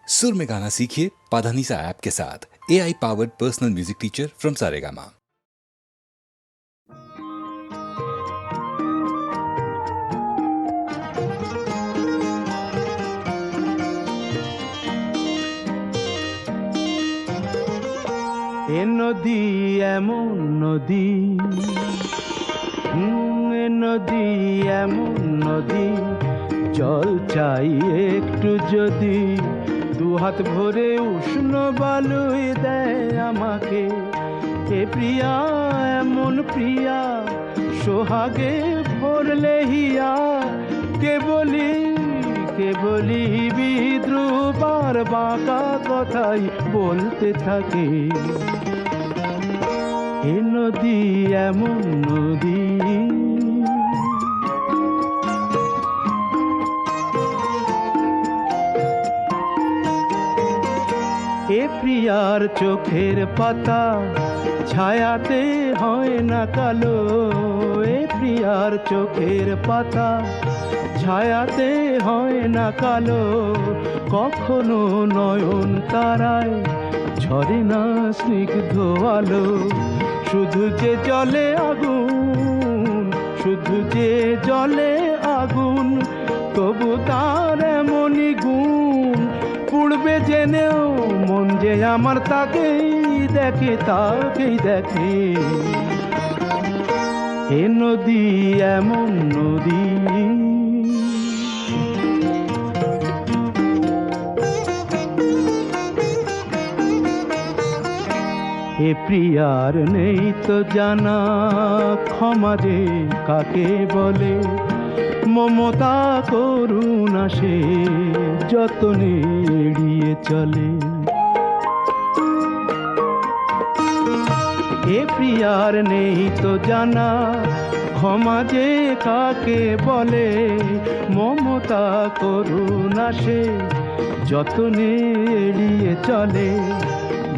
सुर में गाना सीखिए पाधानीसा ऐप के साथ। AI powered personal music teacher from Saregama. এ নদী এমন নদী, এ নদী এমন নদী, জল চাই একটু যদি, দুহাত ভরে উষ্ণ বালুই দেয় আমাকে। এ প্রিয়া এমন প্রিয়া, সোহাগে ভরলে হিয়া, কে বলি বিদ্রুপার বাঁকা কথাই বলতে থাকে। এ নদী এমন নদী, এ প্রিয়ার চোখের পাতা ছায়াতে হয় না কালো। এ প্রিয়ার চোখের পাতা ছায়াতে হয় না কালো। কখনো নয়ন তারায় ঝরে না স্নিগ্ধ আলো। শুধু যে জলে আগুন, শুধু যে জলে আগুন, তবু তার এমনই গুণ। পুড়বে জেনেও মন যে আমার তাকেই দেখে, তাকেই দেখে। এ নদী এমন নদী, এ প্রিয়ার নেই তো জানা ক্ষমা যে কাকে বলে। মমতা করুণা সে যতনে এড়িয়ে চলে। এ প্রিয়ার নেই তো জানা ক্ষমা যে কাকে বলে। মমতা করুণা সে যতনে এড়িয়ে চলে।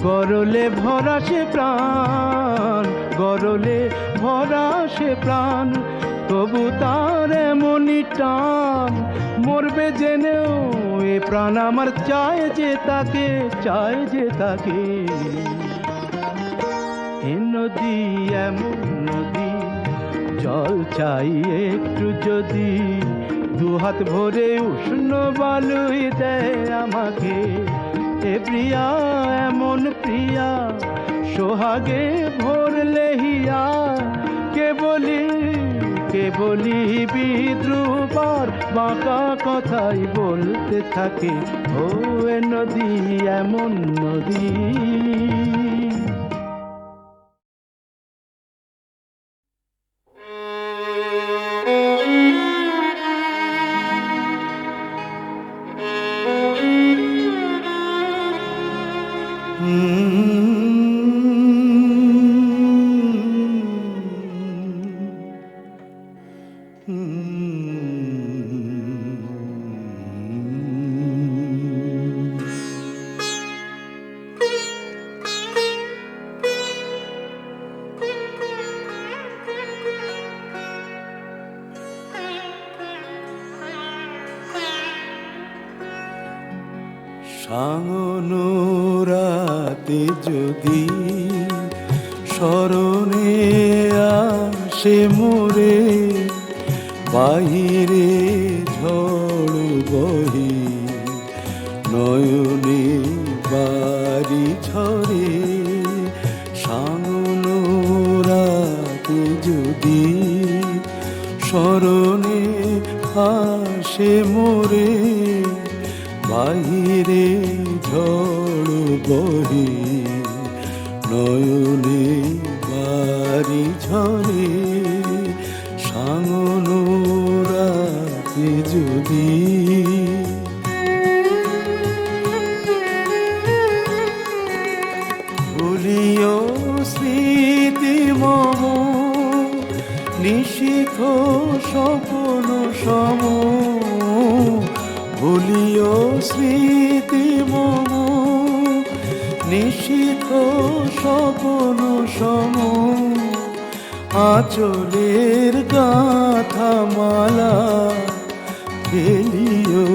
গরলে ভরা সে প্রাণ, গরলে ভরা সে প্রাণ, তবু তার এমনই টান। মরবে জেনেও এ প্রাণ আমার চায় যে তাকে, চায় যে তাকে। এ নদী এমন নদী, জল চাই একটু যদি, দুহাত ভরে উষ্ণ বালুই দেয় আমাকে। এ প্রিয়া এমন প্রিয়া, সোহাগে ভরলে হিয়া, কে বলি বিদ্রুপার বাঁকা কথাই বলতে থাকে। ও এ নদী এমন নদী। সাঙ্গনো রাতে যদি স্মরণে আসে মোরে, বাহিরে ঝড় বহে নয়নে বাড়ি ঝরে। সাঙ্গনো রাতে যদি স্মরণে আসে মোরে, বাহিরে ঝড় বহে নয়নে বাড়ি ঝরে। সাঙ্গনো রাতে যদি ভুলিও স্মৃতি মম, নিশিথ স্বপ্ন সম। ভুলিও স্মৃতি মম, নিশিথ স্বপ্ন সম। আঁচলের গাঁথা মালা ফেলিও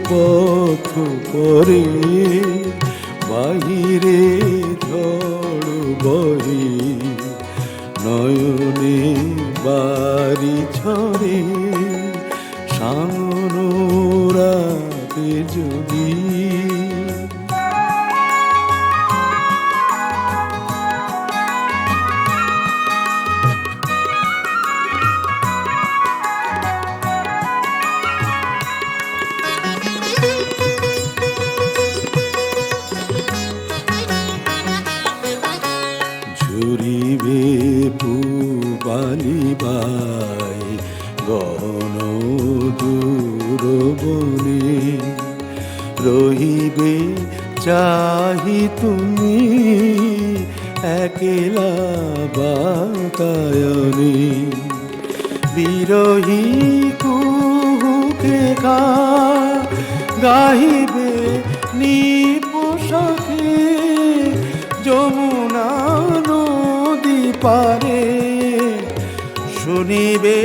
পথ পরে, বাহিরে ঝড় বহে, নয়নে বাড়ি ঝরে, সামনোরাতে যদি ঝুরিবে পুবালি বাই গহন দূর বনে, রহিবে চাহি তুমি একলা বাতায়নে, বিরহী কুহুকে গাহিবে নিপোষাকে, যমুনা নদী পারে, শুনিবে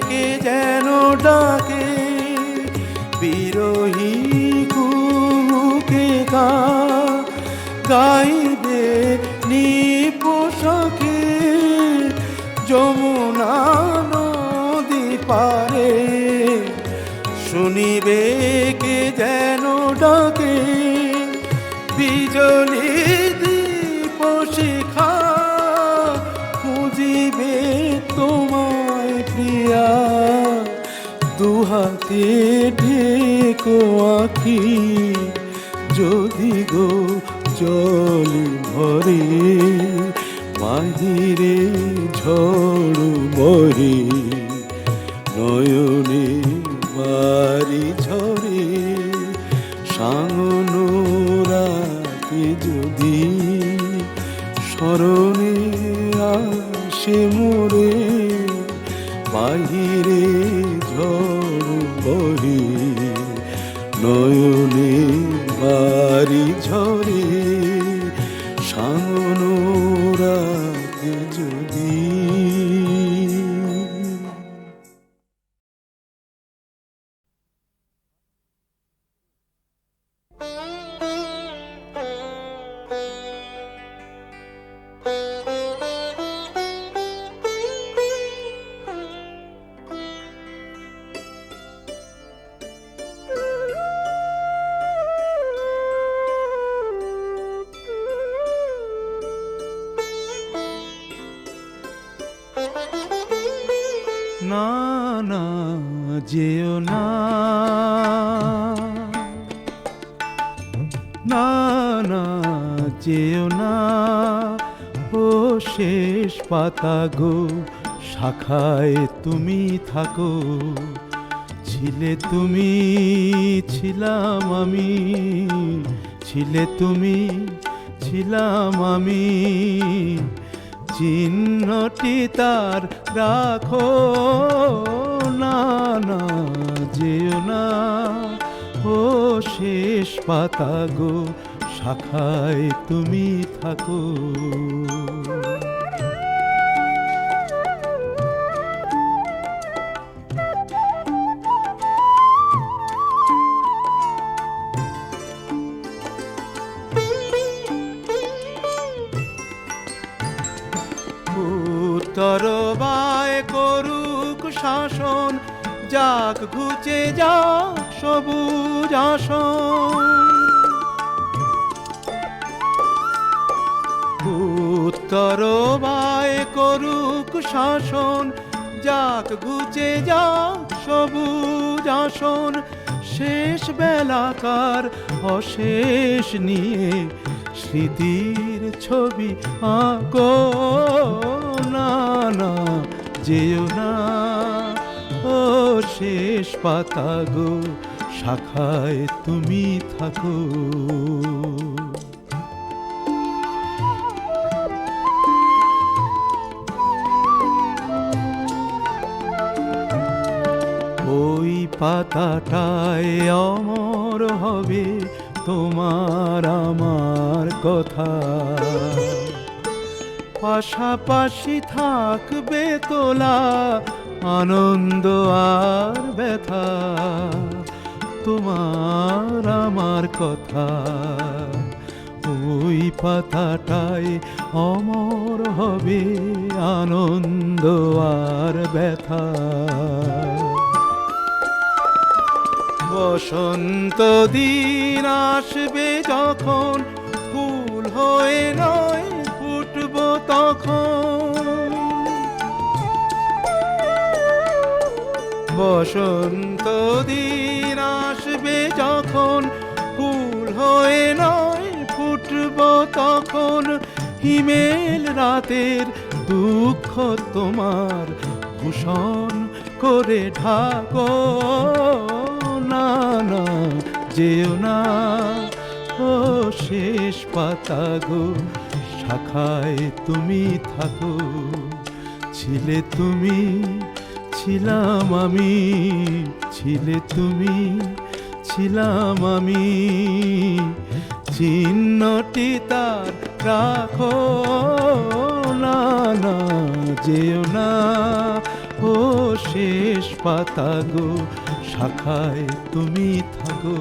কে যেন ডাকে, বিরহী কুহুকে গাইবে নিপোষাকে, যমুনা নদী পারে, শুনিবে কে যেন ডাকে, বিজলি শিখা খুঁজিবে তোমায় প্রিয়া, দুহাতে ঢেকো আঁখি, যদি গো জল ভরে, বাহিরে ঝড় বহে, নয়নে বাড়ি ঝরে, সামনোরাতে যদি স্মরণে আসে মোরে, বাহিরে ঝড় বহে, নয়নে বাড়ি ঝরে, সামনোরাতে যদি। না না যেও না, না না যেও না, ও শেষ পাতা গো, শাখায় তুমি থাকো, ছিলে তুমি ছিলাম আমি, ছিলে তুমি ছিলাম আমি, চিহ্নটি তার রাখো, না না যেও না, ও শেষ পাতা গো, শাখায় তুমি থাকো। তরবায় করুক শাসন, যাক ঘুচে যাক সবুজ আসন, তরবায় করুক শাসন, যাক ঘুচে যাক সবুজ আসন, শেষ বেলাকার অশেষ নিয়ে স্মৃতির ছবি আঁকো, না না যেও না, ও শেষ পাতা গো, শাখায় তুমি থাকো। ওই পাতাটায় অমর হবে তোমার আমার কথা, পাশাপাশি থাকবে তোলা আনন্দ আর ব্যথা, তোমার আমার কথা ওই পাতাটায় অমর হবে, আনন্দ আর ব্যথা। বসন্ত দিন আসবে যখন, ফুল হয়ে নয় ফুটব তখন। বসন্ত দিন আসবে যখন, ফুল হয়ে নয় ফুটব তখন। হিমেল রাতের দুঃখ তোমার ভূষণ করে ঢাকো, না না যেও না ও শেষ পাতা গো, শাখায় তুমি থাকো। ছিলে তুমি, ছিলাম আমি, ছিলে তুমি, ছিলাম আমি, চিহ্নটি তার রাখো, না না যেও না ও শেষ পাতা গো, শাখায় তুমি থাকো।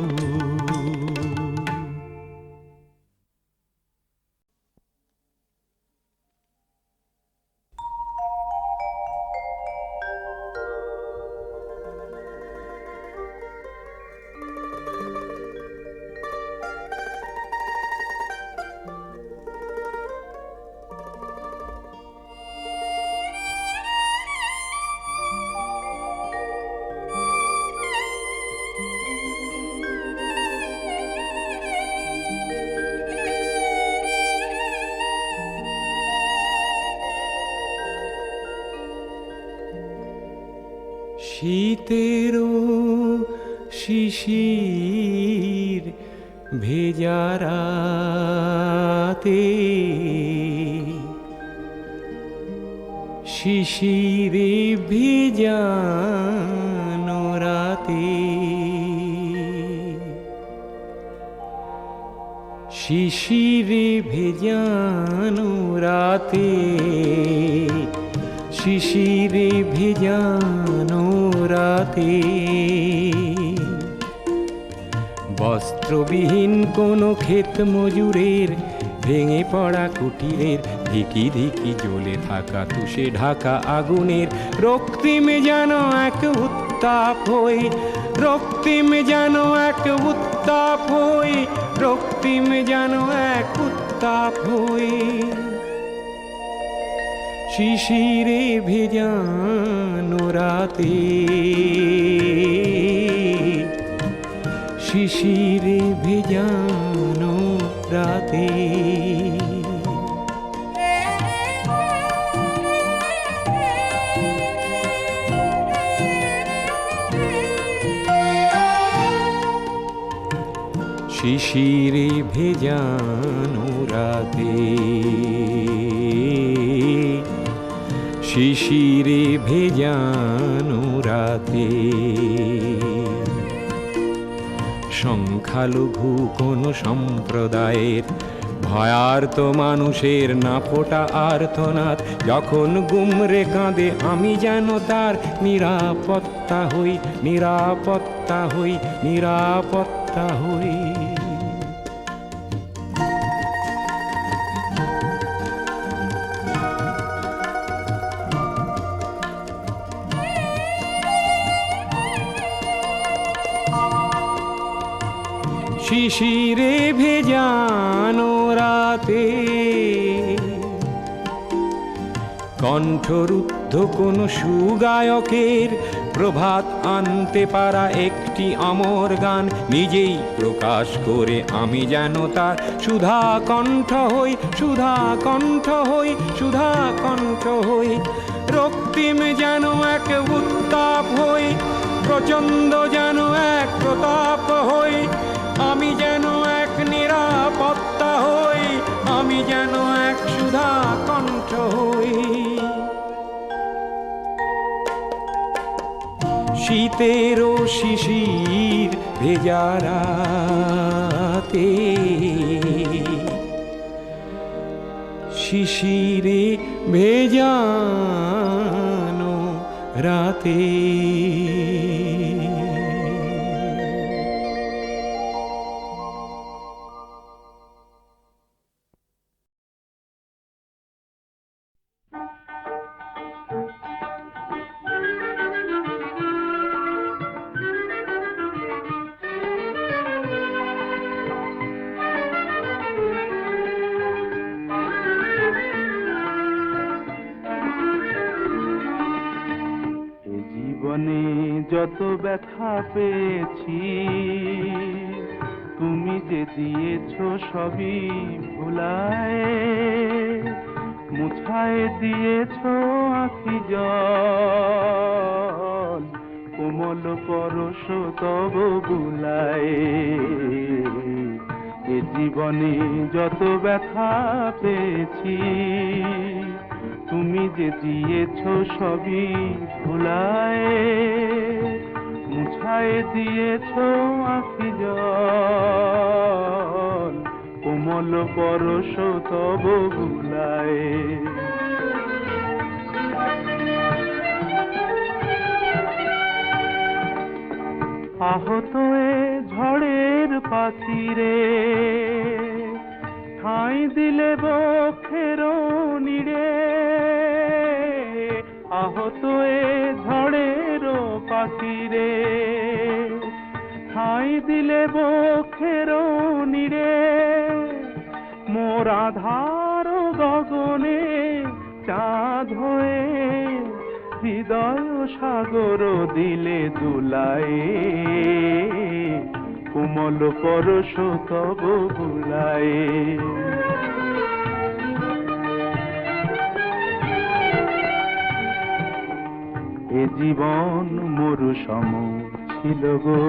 শীতেরও শিশির ভেজা রাতে, শিশিরে ভেজানো রাতে, শিশিরে ভেজানো রাতে, শিশিরে ভেজানো রাতে, বস্ত্রবিহীন কোনো ক্ষেত মজুরের ভেঙে পড়া কুটিরের ধিকি ধিকি জ্বলে থাকা তুষে ঢাকা আগুনের রক্তিমে যেন এক উত্তাপ হই, রক্তিমে যেন এক উত্তাপ হই, রক্তিমে যেন এক উত্তাপ হই। শিশিরে ভেজানো রাতে, শিশিরে ভেজানো রাতে, শিশিরে ভেজানো রাতে, শিশিরে ভেজানো রাতে, সংখ্যালঘু কোন সম্প্রদায়ের ভয়ার্ত মানুষের না ফোটা আর্তনাদ যখন গুমরে কাঁদে, আমি যেন তার নিরাপত্তা হই, নিরাপত্তা হই, নিরাপত্তা হই। শিশিরে ভেজানো রাতে, কণ্ঠরুদ্ধ কোন সুগায়কের প্রভাত আনতে পারা একটি অমর গান নিজেই প্রকাশ করে আমি যেন তার সুধা কণ্ঠ হই, সুধা কণ্ঠ হই, সুধা কণ্ঠ হই। রক্তিম যেন এক উত্তাপ হই, প্রচণ্ড যেন এক প্রতাপ হই, আমি যেন এক নিরাপত্তা হই, আমি যেন এক সুধা কণ্ঠ হই। শীতেরও শিশির ভেজা রাতে, শিশিরে ভেজানো রাতে। এ জীবনে যত ব্যথা পেয়েছি, তুমি যে দিয়েছো সবই ভুলায়, মুছায় দিয়েছো আঁখি জল, কোমল পরশ তব বুলায়। এ জীবনে যত ব্যথা পেয়েছি, তুমি যে দিয়েছো সবই ভুলায়, মুছায় দিয়েছো আঁখি জল, কোমল পরশ তব বুলায়। আহত এ ঝড়ের পাখিরে, ঠাঁই দিলে বক্ষের নিড়ে। আহত এ ঝড়ের পাখিরে, ঠাঁই দিলে বক্ষের নিড়ে। মোর আধার গগনে চাঁদ হয়ে, হৃদয় সাগর দিলে দুলায়, কোমল পরশ তব বুলায়। এ জীবন মরু সম ছিল গো,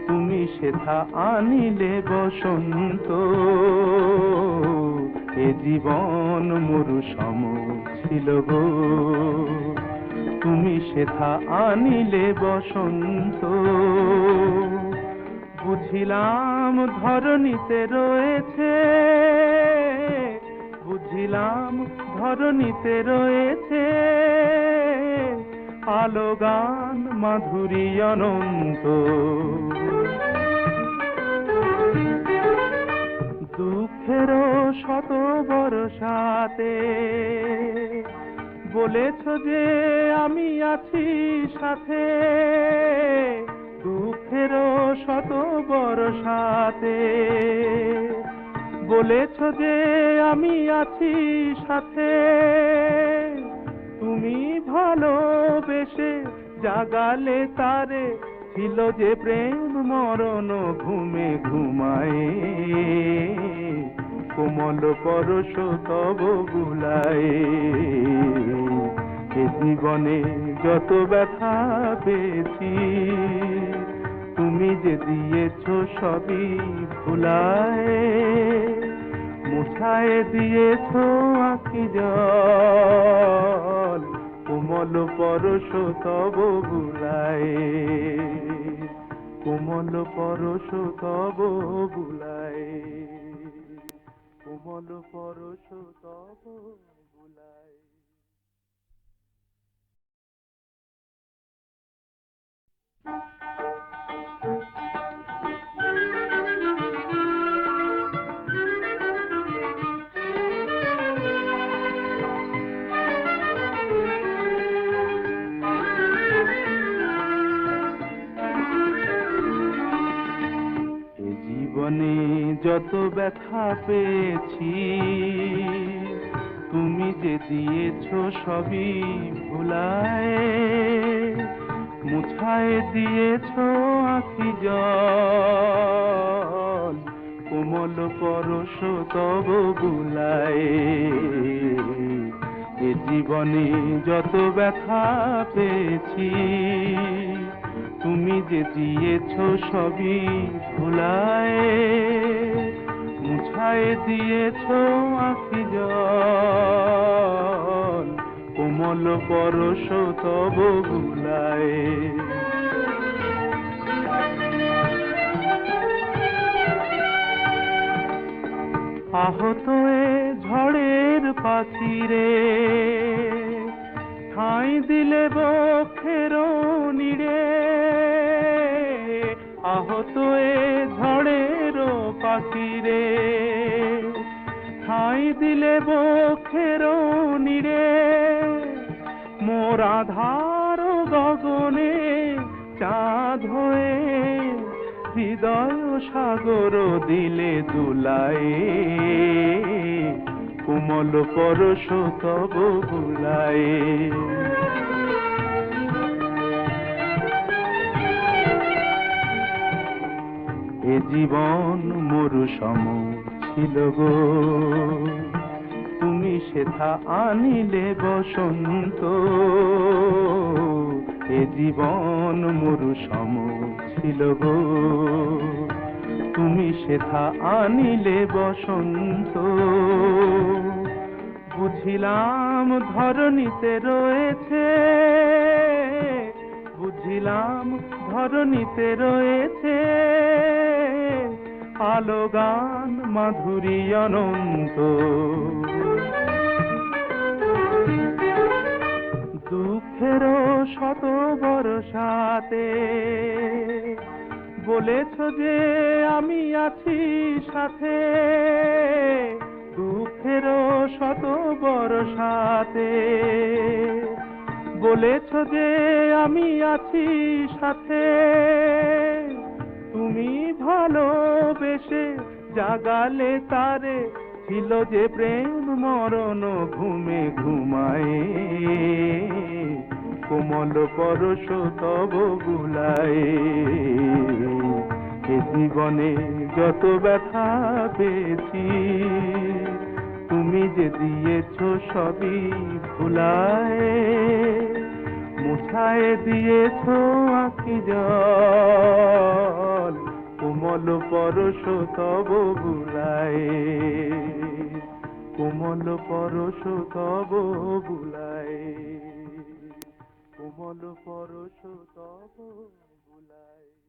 তুমি সেথা আনিলে বসন্ত। এ জীবন মরু সম ছিল গো, তুমি সেথা আনিলে বসন্ত। বুঝিলাম ধরণীতে রয়েছে, বুঝিলাম ধরণীতে রয়েছে, আলো গান মাধুরী অনন্ত। দুঃখের শত বর্ষাতে বলেছ যে আমি আছি সাথে, দুঃখের শত বর্ষাতে বলেছ যে আমি আছি সাথে। তুমি ভালোবেসে জাগালে তারে, ছিল যে প্রেম মরণ ঘুমে ঘুমায়, কোমল পরশ তব বুলায়। এ জীবনে যত ব্যথা পেয়েছি, তুমি যে দিয়েছো সবই ভুলায়, মুছায় দিয়েছো আঁখি জল, কোমল পরশ তব বুলায়, কোমল পরশ তব বুলায়, কোমল পরশ তব বুলায়। জীবনে যত ব্যথা পেয়েছি, তুমি যে দিয়েছো সবই ভুলায়, মুছায় দিয়েছো আঁখি জল, কোমল পরশ তব বুলায়। এ জীবনে যত ব্যথা পেয়েছি, তুমি যে দিয়েছো সবই ভুলায়, মুছায় দিয়েছো আঁখি জল, কোমল পরশ তব বুলায়। আহত এ ঝড়ের পাখিরে, ঠাঁই দিলে বক্ষের নিড়ে আহত এ ঝড়ের পাখিরে, ঠাঁই দিলে বক্ষের নিড়ে মোর আধার গগনে চাঁদ হয়ে হৃদয় সাগর দিলে দুলায়ে, কোমল পরশ তব বুলায়ে। এ জীবন মরু সম ছিল গো, তুমি সেথা আনিলে বসন্ত। এ জীবন মরু সম ছিল গো, তুমি সেথা আনিলে বসন্ত। বুঝিলাম ধরণীতে রয়েছে, বুঝিলাম ধরণীতে রয়েছে আলো গান মাধুরী অনন্ত। দুঃখের শত বর্ষাতে বলেছ যে আমি আছি সাথে, দুঃখের শত বর্ষাতে বলেছ যে আমি আছি সাথে। তুমি ভালোবেসে জাগালে তারে, ছিল যে প্রেম মরণ ঘুমে ঘুমায়ে, কোমল পরশ তব বুলায়ে। এ জীবনে যত ব্যথা পেয়েছি, তুমি যে দিয়েছ সবই ভুলায়ে, মুছায়ে দিয়েছ আঁখি জল, কোমল পরশ তব বুলায়ে, কোমল পরশ তব বুলায়ে, কোমল পরশ তব বুলায়ে।